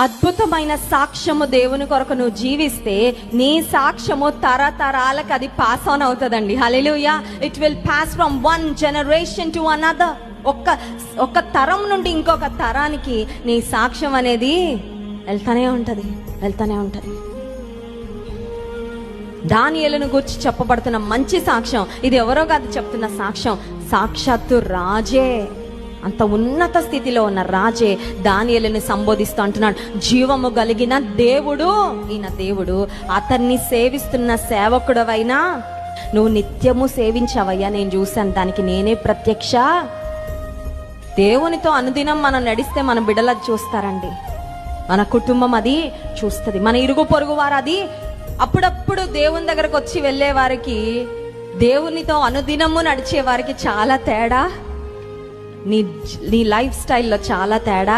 అద్భుతమైన సాక్ష్యము దేవుని కొరకు నువ్వు జీవిస్తే నీ సాక్ష్యము తరతరాలకు అది పాస్ ఆన్ అవుతుందండి. Hallelujah. It will pass from one generation to another. ఒక్క తరం నుండి ఇంకొక తరానికి నీ సాక్ష్యం అనేది వెళ్తానే ఉంటది. దానియేలును గురించి చెప్పబడుతున్న మంచి సాక్ష్యం ఇది. ఎవరో కాదు చెప్తున్న సాక్ష్యం, సాక్షాత్తు రాజే, అంత ఉన్నత స్థితిలో ఉన్న రాజే దానియేలుని సంబోధిస్తూ అంటున్నాడు, జీవము కలిగిన దేవుడు, ఈయన దేవుడు, అతన్ని సేవిస్తున్న సేవకుడవైనా నువ్వు నిత్యము సేవించవయ్యా, నేను చూశాను, దానికి నేనే ప్రత్యక్ష. దేవునితో అనుదినం మనం నడిస్తే మన బిడ్డలు అది చూస్తారండి, మన కుటుంబం అది చూస్తుంది, మన ఇరుగు పొరుగు వారు అది. అప్పుడప్పుడు దేవుని దగ్గరకు వచ్చి వెళ్ళే వారికి, దేవునితో అనుదినము నడిచే వారికి చాలా తేడా, నీ లైఫ్ స్టైల్లో చాలా తేడా